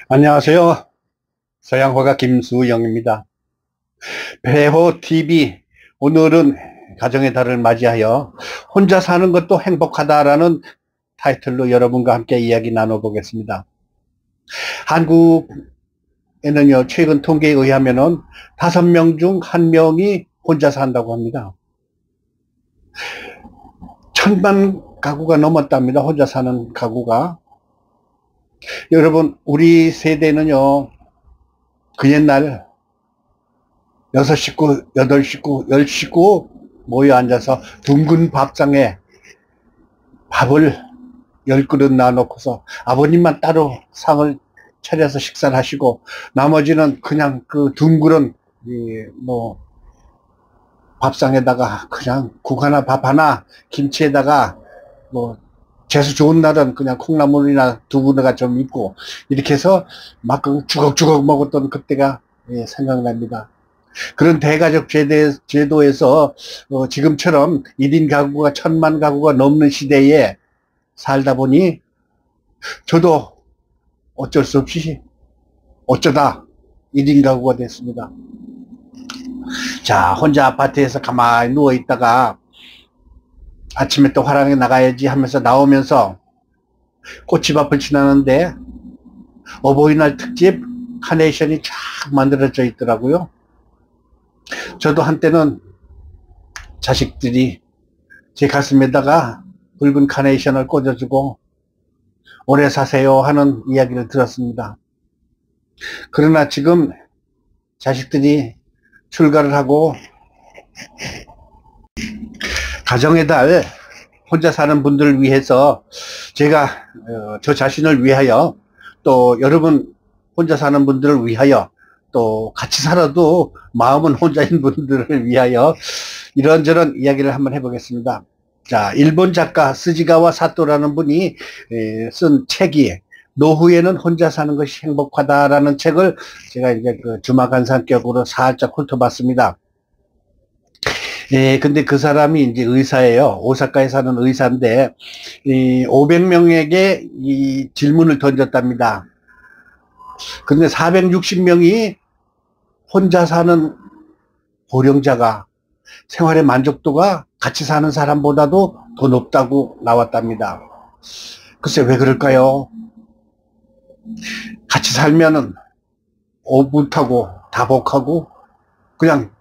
안녕하세요. 서양화가 김수영입니다. 배호TV, 오늘은 가정의 달을 맞이하여 혼자 사는 것도 행복하다라는 타이틀로 여러분과 함께 이야기 나눠보겠습니다. 한국에는요, 최근 통계에 의하면은 5명 중 1명이 혼자 산다고 합니다. 1000만 가구가 넘었답니다. 혼자 사는 가구가. 여러분, 우리 세대는요, 그 옛날 6식구, 8식구, 10식구 모여 앉아서 둥근 밥상에 밥을 10그릇 놔놓고서 아버님만 따로 상을 차려서 식사를 하시고 나머지는 그냥 그 둥그런 밥상에다가 그냥 국 하나 밥 하나 김치에다가 뭐 재수 좋은 날은 그냥 콩나물이나 두부가 좀 있고 이렇게 해서 막 주걱주걱 먹었던 그때가 생각납니다. 그런 대가족 제도에서 지금처럼 1인 가구가 1000만 가구가 넘는 시대에 살다 보니 저도 어쩔 수 없이 어쩌다 1인 가구가 됐습니다. 자, 혼자 아파트에서 가만히 누워 있다가 아침에 또 화랑에 나가야지 하면서 나오면서 꽃집 앞을 지나는데 어버이날 특집 카네이션이 쫙 만들어져 있더라고요. 저도 한때는 자식들이 제 가슴에다가 붉은 카네이션을 꽂아주고 오래 사세요 하는 이야기를 들었습니다. 그러나 지금 자식들이 출가를 하고 가정의 달 혼자 사는 분들을 위해서 제가 저 자신을 위하여 또 여러분 혼자 사는 분들을 위하여 또 같이 살아도 마음은 혼자인 분들을 위하여 이런저런 이야기를 한번 해보겠습니다. 자, 일본 작가 스지가와 사토라는 분이 쓴 책이 노후에는 혼자 사는 것이 행복하다라는 책을 제가 이제 그 주마간산격으로 살짝 훑어봤습니다. 근데 그 사람이 이제 의사예요. 오사카에 사는 의사인데 500명에게 이 질문을 던졌답니다. 근데 460명이 혼자 사는 고령자가 생활의 만족도가 같이 사는 사람보다도 더 높다고 나왔답니다. 글쎄 왜 그럴까요? 같이 살면은 오붓하고 다복하고 그냥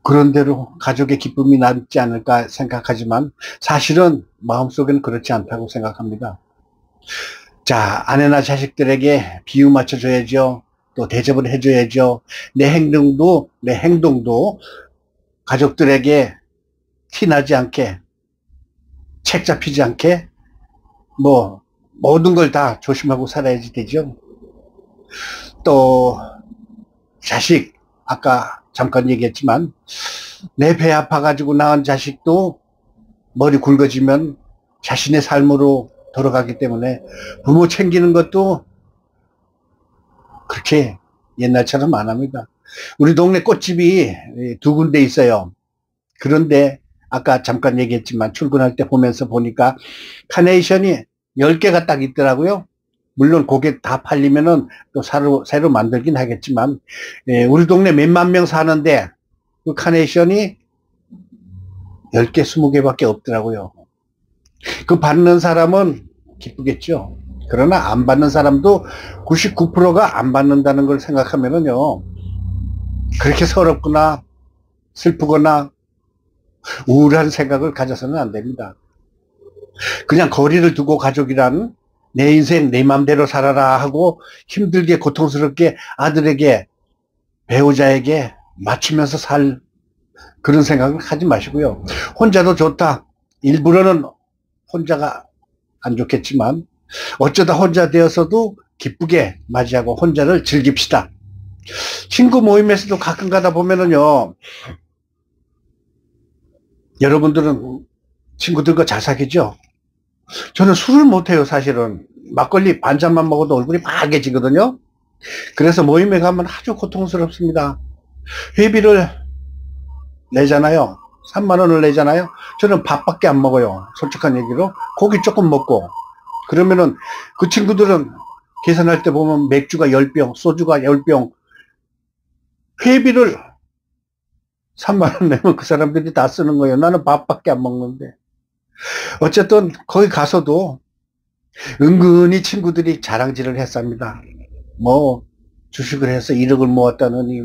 그런 대로 가족의 기쁨이 남지 않을까 생각하지만 사실은 마음속에는 그렇지 않다고 생각합니다. 자, 아내나 자식들에게 비유 맞춰줘야죠. 또 대접을 해줘야죠. 내 행동도 가족들에게 티나지 않게, 책 잡히지 않게, 모든 걸 다 조심하고 살아야지 되죠. 또, 자식, 아까 잠깐 얘기했지만, 내 배 아파가지고 낳은 자식도 머리 굵어지면 자신의 삶으로 돌아가기 때문에 부모 챙기는 것도 그렇게 옛날처럼 안 합니다. 우리 동네 꽃집이 2군데 있어요. 그런데 아까 잠깐 얘기했지만 출근할 때 보면서 보니까 카네이션이 10개가 딱 있더라고요. 물론 그게 다 팔리면은 또 새로 만들긴 하겠지만 우리 동네 몇만 명 사는데 그 카네이션이 10개, 20개밖에 없더라고요. 그 받는 사람은 기쁘겠죠. 그러나 안 받는 사람도 99%가 안 받는다는 걸 생각하면은요, 그렇게 서럽거나 슬프거나 우울한 생각을 가져서는 안 됩니다. 그냥 거리를 두고 가족이란 내 인생 내 맘대로 살아라 하고 힘들게 고통스럽게 아들에게 배우자에게 맞추면서 살 그런 생각을 하지 마시고요. 혼자도 좋다. 일부러는 혼자가 안 좋겠지만 어쩌다 혼자 되어서도 기쁘게 맞이하고 혼자를 즐깁시다. 친구 모임에서도 가끔 가다 보면은요, 여러분들은 친구들과 잘 사귀죠? 저는 술을 못해요, 사실은. 막걸리 반잔만 먹어도 얼굴이 빨개지거든요. 그래서 모임에 가면 아주 고통스럽습니다. 회비를 내잖아요. 3만 원을 내잖아요. 저는 밥밖에 안 먹어요. 솔직한 얘기로. 고기 조금 먹고. 그러면은 그 친구들은 계산할 때 보면 맥주가 10병, 소주가 10병, 회비를 3만 원 내면 그 사람들이 다 쓰는 거예요. 나는 밥밖에 안 먹는데. 어쨌든 거기 가서도 은근히 친구들이 자랑질을 했습니다. 뭐 주식을 해서 1억을 모았다느니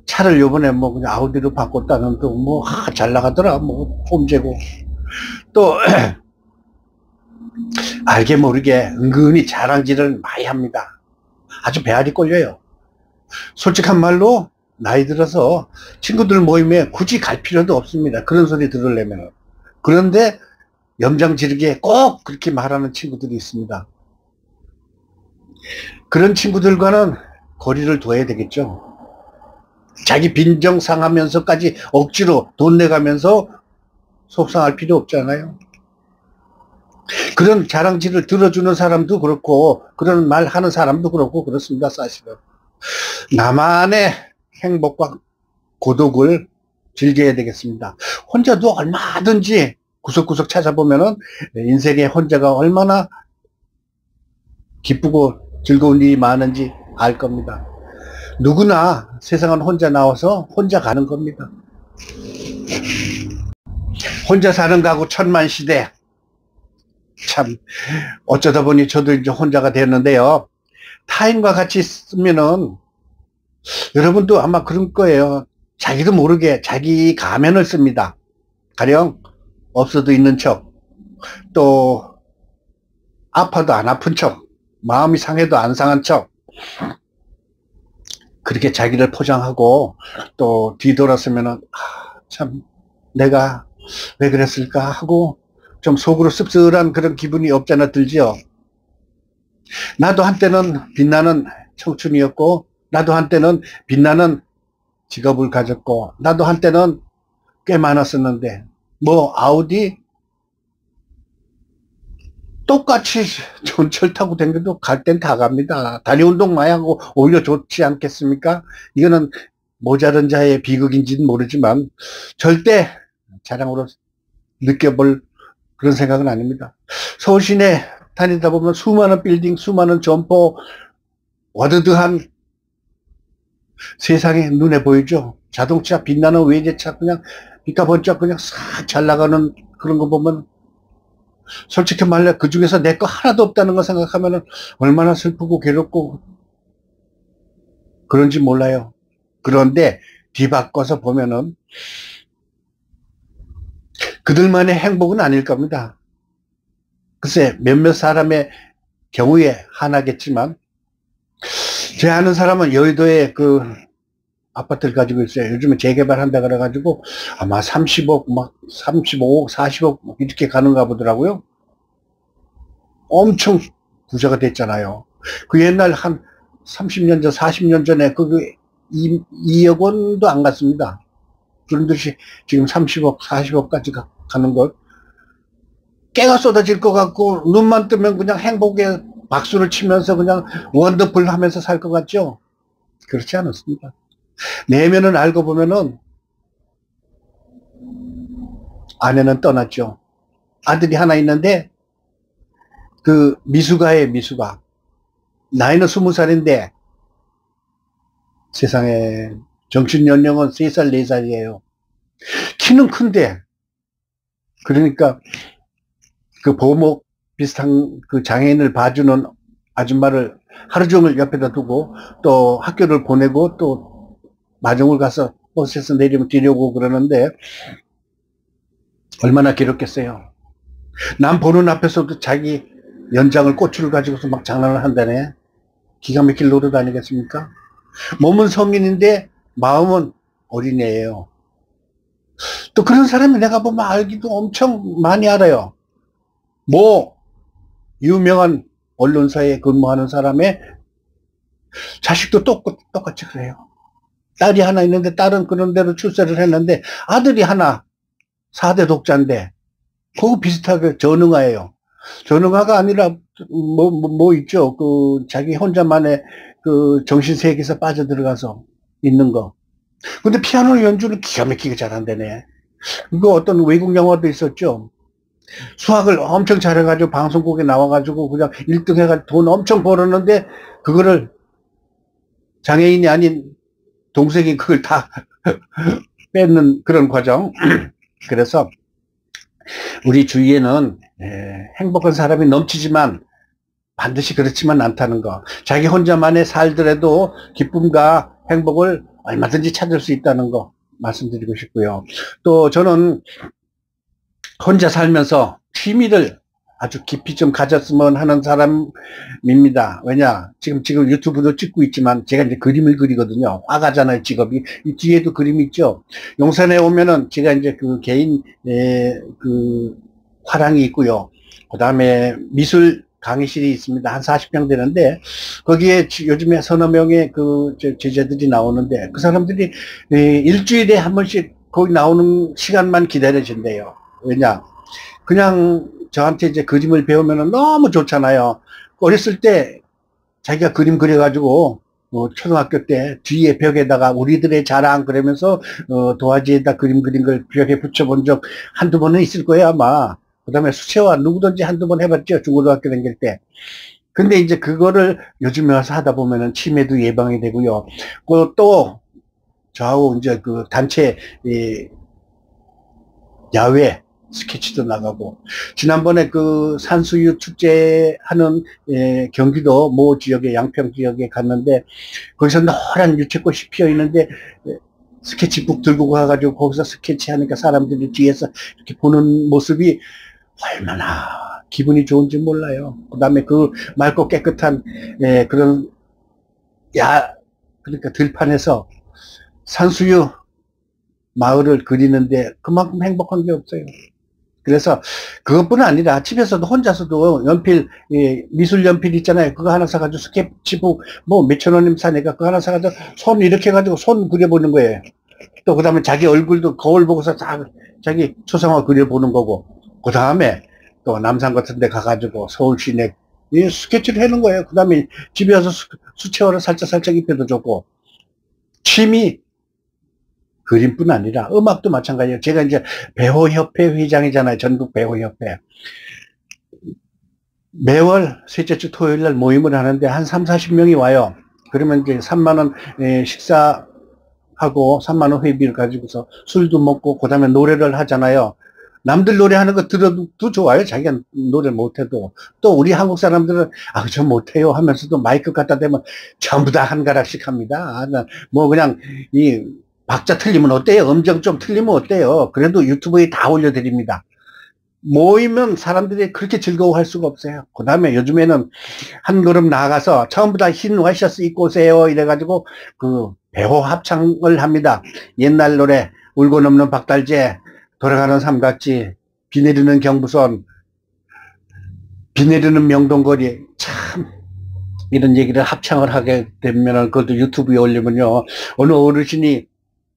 차를 요번에 뭐 그냥 아우디로 바꿨다는 또 잘 나가더라. 폼재고 또 알게 모르게 은근히 자랑질을 많이 합니다. 아주 배알이 꼴려요. 솔직한 말로 나이 들어서 친구들 모임에 굳이 갈 필요도 없습니다. 그런 소리 들으려면. 그런데 염장지르게 꼭 그렇게 말하는 친구들이 있습니다. 그런 친구들과는 거리를 둬야 되겠죠. 자기 빈정 상하면서까지 억지로 돈 내가면서 속상할 필요 없잖아요. 그런 자랑질을 들어주는 사람도 그렇고 그런 말 하는 사람도 그렇고 그렇습니다. 사실은 나만의 행복과 고독을 즐겨야 되겠습니다. 혼자도 얼마든지 구석구석 찾아보면은 인생의 혼자가 얼마나 기쁘고 즐거운 일이 많은지 알 겁니다. 누구나 세상은 혼자 나와서 혼자 가는 겁니다. 혼자 사는 가구 천만시대. 참 어쩌다 보니 저도 이제 혼자가 되었는데요. 타인과 같이 있으면은 여러분도 아마 그럴 거예요. 자기도 모르게 자기 가면을 씁니다. 가령 없어도 있는 척, 또 아파도 안 아픈 척, 마음이 상해도 안 상한 척, 그렇게 자기를 포장하고 또 뒤돌았으면은 참 내가 왜 그랬을까 하고 좀 속으로 씁쓸한 그런 기분이 없잖아 들지요. 나도 한때는 빛나는 청춘이었고, 나도 한때는 빛나는 직업을 가졌고, 나도 한때는 꽤 많았었는데 아우디 똑같이 전철 타고 다녀도 갈 땐 다 갑니다. 다리 운동 많이 하고 오히려 좋지 않겠습니까? 이거는 모자른 자의 비극인지는 모르지만 절대 자랑으로 느껴볼 그런 생각은 아닙니다. 서울 시내 다니다 보면 수많은 빌딩, 수많은 점포, 와드드한 세상에 눈에 보이죠. 자동차, 빛나는 외제차 그냥 빛과 번쩍 그냥 싹 잘 나가는 그런 거 보면 솔직히 말해 그 중에서 내 거 하나도 없다는 거 생각하면 얼마나 슬프고 괴롭고 그런지 몰라요. 그런데 뒤바꿔서 보면은 그들만의 행복은 아닐 겁니다. 글쎄 몇몇 사람의 경우에 하나겠지만 제 아는 사람은 여의도에 그 아파트를 가지고 있어요. 요즘에 재개발한다 그래가지고 아마 30억, 35억, 40억 이렇게 가는가 보더라고요. 엄청 부자가 됐잖아요. 그 옛날 한 30년 전, 40년 전에 그 2억 원도 안 갔습니다. 그런 듯이 지금 30억, 40억까지 가는 걸 깨가 쏟아질 것 같고 눈만 뜨면 그냥 행복에 박수를 치면서 그냥 원더풀 하면서 살 것 같죠? 그렇지 않았습니다. 내면은 알고 보면은 아내는 떠났죠. 아들이 하나 있는데 그 미숙아예요. 미숙아. 나이는 20살인데 세상에 정신연령은 3살 4살이에요. 키는 큰데 그러니까 그 보목 비슷한 그 장애인을 봐주는 아줌마를 하루 종일 옆에다 두고 또 학교를 보내고 또 마중을 가서 버스에서 내리면 뛰려고 그러는데 얼마나 괴롭겠어요. 남 보는 앞에서도 자기 연장을 꼬추를 가지고서 막 장난을 한다네. 기가 막힐 노릇 아니겠습니까? 몸은 성인인데 마음은 어린애예요. 또 그런 사람이 내가 보면 알기도 엄청 많이 알아요. 유명한 언론사에 근무하는 사람의 자식도 똑같이 그래요. 딸이 하나 있는데 딸은 그런 대로 출세를 했는데 아들이 하나 4대 독자인데 그거 비슷하게 전응아예요. 전응아가 아니라 있죠. 그 자기 혼자만의 그 정신세계에서 빠져들어가서 있는 거. 근데 피아노 연주는 기가 막히게 잘한다네. 그거 어떤 외국 영화도 있었죠. 수학을 엄청 잘해가지고 방송국에 나와가지고 그냥 1등 해가지고 돈 엄청 벌었는데 그거를 장애인이 아닌 동생이 그걸 다 뺏는 그런 과정. 그래서 우리 주위에는 행복한 사람이 넘치지만 반드시 그렇지만 않다는 거. 자기 혼자만의 살더라도 기쁨과 행복을 얼마든지 찾을 수 있다는 거 말씀드리고 싶고요. 또 저는 혼자 살면서 취미를 아주 깊이 좀 가졌으면 하는 사람입니다. 왜냐, 지금 유튜브도 찍고 있지만 제가 이제 그림을 그리거든요. 화가잖아요, 직업이. 이 뒤에도 그림이 있죠. 용산에 오면은 제가 이제 그 개인, 그 화랑이 있고요. 그 다음에 미술 강의실이 있습니다. 한 40평 되는데, 거기에 요즘에 서너 명의 그 제자들이 나오는데, 그 사람들이 일주일에 한 번씩 거기 나오는 시간만 기다려진대요. 왜냐, 그냥 저한테 이제 그림을 배우면 너무 좋잖아요. 어렸을 때 자기가 그림 그려가지고 초등학교 때 뒤에 벽에다가 우리들의 자랑 그러면서 도화지에다 그림 그린 걸 벽에 붙여본 적 한두 번은 있을 거예요 아마. 그 다음에 수채화 누구든지 한두 번 해봤죠, 중고등학교 다닐 때. 근데 이제 그거를 요즘에 와서 하다 보면은 치매도 예방이 되고요. 또 저하고 이제 그 단체 야외 스케치도 나가고, 지난번에 그 산수유 축제 하는 경기도 모 지역에, 양평 지역에 갔는데 거기서 노란 유채꽃이 피어 있는데 스케치북 들고 가가지고 거기서 스케치하니까 사람들이 뒤에서 이렇게 보는 모습이 얼마나 기분이 좋은지 몰라요. 그 다음에 그 맑고 깨끗한 그런 그러니까 들판에서 산수유 마을을 그리는데 그만큼 행복한 게 없어요. 그래서 그것뿐 아니라 집에서도 혼자서도 연필, 미술 연필 있잖아요. 그거 하나 사가지고 스케치북 뭐 몇천 원이면 사니까 그거 하나 사가지고 손 이렇게 해가지고 손 그려보는 거예요. 또 그 다음에 자기 얼굴도 거울 보고서 다 자기 초상화 그려보는 거고, 그 다음에 또 남산 같은 데 가가지고 서울 시내 스케치를 해놓은 거예요. 그 다음에 집에 와서 수채화를 살짝 입혀도 좋고, 취미 그림뿐 아니라 음악도 마찬가지예요. 제가 이제 배우협회 회장이잖아요. 전국 배우협회. 매월 셋째 주 토요일 날 모임을 하는데 한 3, 40명이 와요. 그러면 이제 3만 원 식사하고 3만 원 회비를 가지고서 술도 먹고 그다음에 노래를 하잖아요. 남들 노래하는 거 들어도 좋아요. 자기가 노래 못해도. 또 우리 한국 사람들은 저 못해요 하면서도 마이크 갖다 대면 전부 다 한 가락씩 합니다. 뭐 그냥 이 박자 틀리면 어때요? 음정 좀 틀리면 어때요? 그래도 유튜브에 다 올려드립니다. 모이면 사람들이 그렇게 즐거워할 수가 없어요. 그 다음에 요즘에는 한 걸음 나아가서 전부 다 흰 와이셔츠 입고 오세요 이래가지고 그 배호 합창을 합니다. 옛날 노래 울고 넘는 박달재, 돌아가는 삼각지, 비 내리는 경부선, 비 내리는 명동거리, 참 이런 얘기를 합창을 하게 되면 그것도 유튜브에 올리면요, 어느 어르신이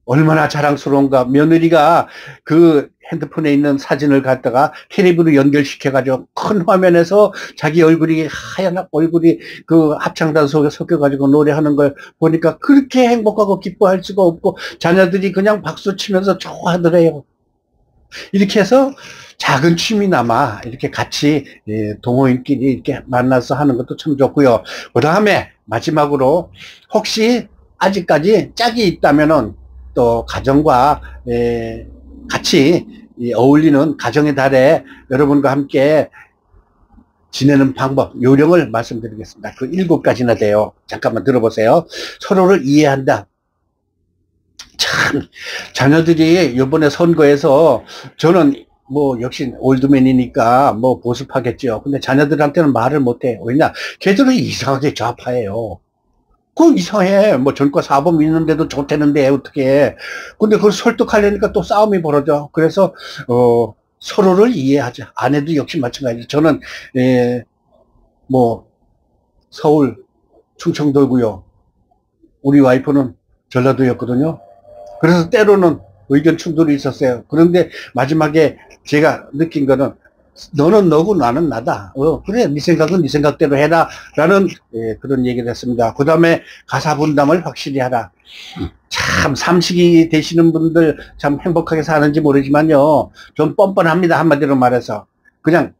얼마나 자랑스러운가. 며느리가 그 핸드폰에 있는 사진을 갖다가 텔레비로 연결시켜가지고 큰 화면에서 자기 얼굴이, 하얀 얼굴이 그 합창단 속에 섞여가지고 노래하는 걸 보니까 그렇게 행복하고 기뻐할 수가 없고 자녀들이 그냥 박수 치면서 좋아하더래요. 이렇게 해서 작은 취미나마 이렇게 같이 동호인끼리 이렇게 만나서 하는 것도 참 좋고요. 그 다음에 마지막으로 혹시 아직까지 짝이 있다면은 또 가정과 같이 어울리는 가정의 달에 여러분과 함께 지내는 방법, 요령을 말씀드리겠습니다. 그 7가지나 돼요. 잠깐만 들어보세요. 서로를 이해한다. 참, 자녀들이 이번에 선거에서 저는 뭐 역시 올드맨이니까 뭐 보수파겠죠. 근데 자녀들한테는 말을 못해요. 왜냐? 걔들은 이상하게 좌파예요. 그건 이상해. 뭐 전과 사범 있는데도 좋다는데 어떻게. 근데 그걸 설득하려니까 또 싸움이 벌어져. 그래서 서로를 이해하자. 아내도 역시 마찬가지. 저는 뭐 서울 충청도고요. 우리 와이프는 전라도였거든요. 그래서 때로는 의견 충돌이 있었어요. 그런데 마지막에 제가 느낀 거는 너는 너고 나는 나다. 그래, 네 생각은 네 생각대로 해라. 라는 그런 얘기를 했습니다. 그 다음에 가사 분담을 확실히 하라. 참 삼식이 되시는 분들 참 행복하게 사는지 모르지만요, 좀 뻔뻔합니다. 한마디로 말해서. 그냥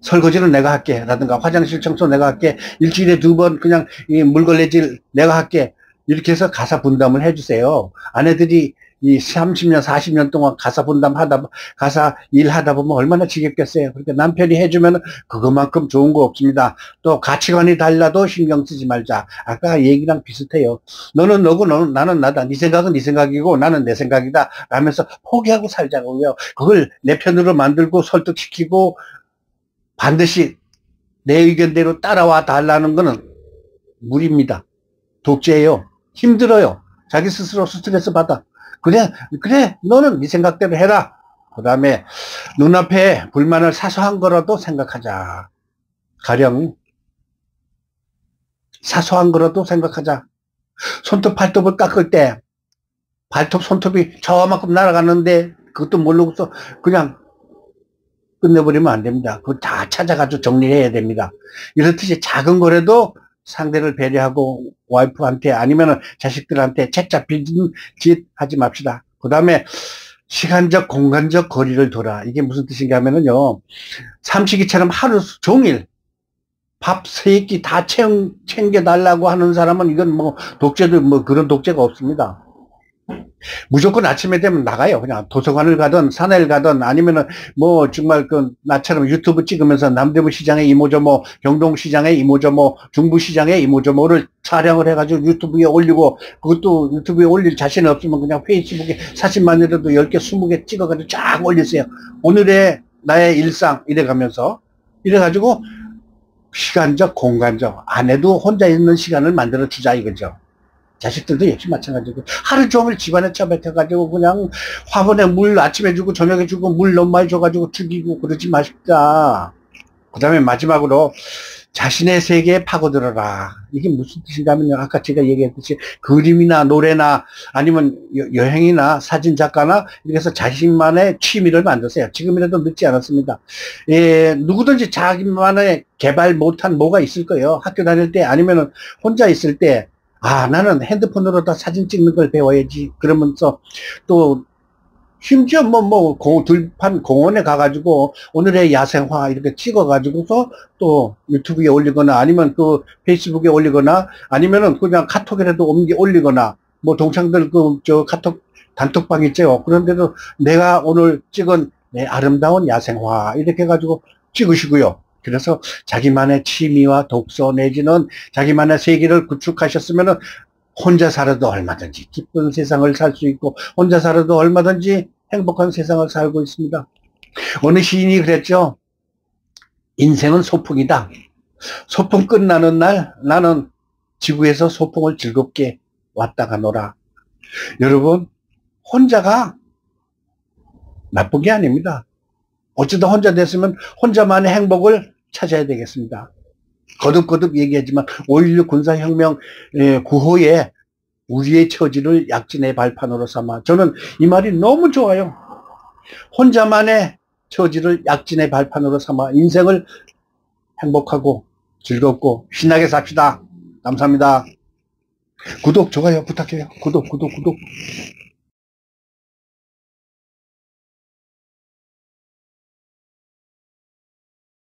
설거지는 내가 할게 라든가 화장실 청소 내가 할게, 일주일에 2번 그냥 이 물걸레질 내가 할게, 이렇게 해서 가사 분담을 해주세요. 아내들이 이 30년 40년 동안 가사 가사 일하다 보면 얼마나 지겹겠어요. 그러니까 남편이 해주면 그것만큼 좋은 거 없습니다. 또 가치관이 달라도 신경 쓰지 말자. 아까 얘기랑 비슷해요. 너는 너고 나는 나다. 네 생각은 네 생각이고 나는 내 생각이다 라면서 포기하고 살자고요. 그걸 내 편으로 만들고 설득시키고 반드시 내 의견대로 따라와 달라는 거는 무리입니다. 독재예요. 힘들어요. 자기 스스로 스트레스 받아. 그래, 너는 네 생각대로 해라. 그 다음에 눈앞에 불만을 사소한 거라도 생각하자. 가령 사소한 거라도 생각하자. 손톱 발톱을 깎을 때 손톱이 저만큼 날아가는데 그것도 모르고서 그냥 끝내버리면 안 됩니다. 그거 다 찾아가지고 정리해야 됩니다. 이렇듯이 작은 거라도 상대를 배려하고 와이프한테 아니면 자식들한테 책 잡히는 짓 하지 맙시다. 그 다음에 시간적 공간적 거리를 둬라. 이게 무슨 뜻인가 하면은요, 삼식이처럼 하루 종일 밥 3끼 다 챙겨달라고 하는 사람은 이건 뭐 독재도 뭐 그런 독재가 없습니다. 무조건 아침에 되면 나가요. 그냥 도서관을 가든 산에를 가든 아니면은 뭐 정말 그 나처럼 유튜브 찍으면서 남대문 시장의 이모저모, 경동시장의 이모저모, 중부시장의 이모저모를 촬영을 해가지고 유튜브에 올리고, 그것도 유튜브에 올릴 자신이 없으면 그냥 페이스북에 사진만이라도 10개, 20개 찍어가지고 쫙 올리세요. 오늘의 나의 일상 이래가지고 시간적, 공간적, 아내도 혼자 있는 시간을 만들어 주자 이거죠. 자식들도 역시 마찬가지고 하루 종일 집안에 처박혀가지고 그냥 화분에 물 아침에 주고 저녁에 주고 물 너무 많이 줘가지고 죽이고 그러지 마십시다. 그 다음에 마지막으로 자신의 세계에 파고들어라. 이게 무슨 뜻인가 하면요, 아까 제가 얘기했듯이 그림이나 노래나 아니면 여행이나 사진 작가나 이렇게 해서 자신만의 취미를 만드세요. 지금이라도 늦지 않았습니다. 누구든지 자기만의 개발 못한 뭐가 있을 거예요. 학교 다닐 때 아니면 혼자 있을 때 나는 핸드폰으로 다 사진 찍는 걸 배워야지. 그러면서 또, 심지어 들판 공원에 가가지고, 오늘의 야생화 이렇게 찍어가지고서 또 유튜브에 올리거나, 아니면 그 페이스북에 올리거나, 아니면은 그냥 카톡이라도 올리거나, 뭐 동창들 카톡, 단톡방 있죠. 그런데도 내가 오늘 찍은 내 아름다운 야생화 이렇게 해가지고 찍으시고요. 그래서 자기만의 취미와 독서 내지는 자기만의 세계를 구축하셨으면 혼자 살아도 얼마든지 기쁜 세상을 살 수 있고 혼자 살아도 얼마든지 행복한 세상을 살고 있습니다. 어느 시인이 그랬죠. 인생은 소풍이다. 소풍 끝나는 날 나는 지구에서 소풍을 즐겁게 왔다 가노라. 여러분, 혼자가 나쁜 게 아닙니다. 어쩌다 혼자 됐으면 혼자만의 행복을 찾아야 되겠습니다. 거듭거듭 얘기하지만 5.16 군사혁명 구호에 우리의 처지를 약진의 발판으로 삼아, 저는 이 말이 너무 좋아요. 혼자만의 처지를 약진의 발판으로 삼아 인생을 행복하고 즐겁고 신나게 삽시다. 감사합니다. 구독, 좋아요 부탁해요. 구독.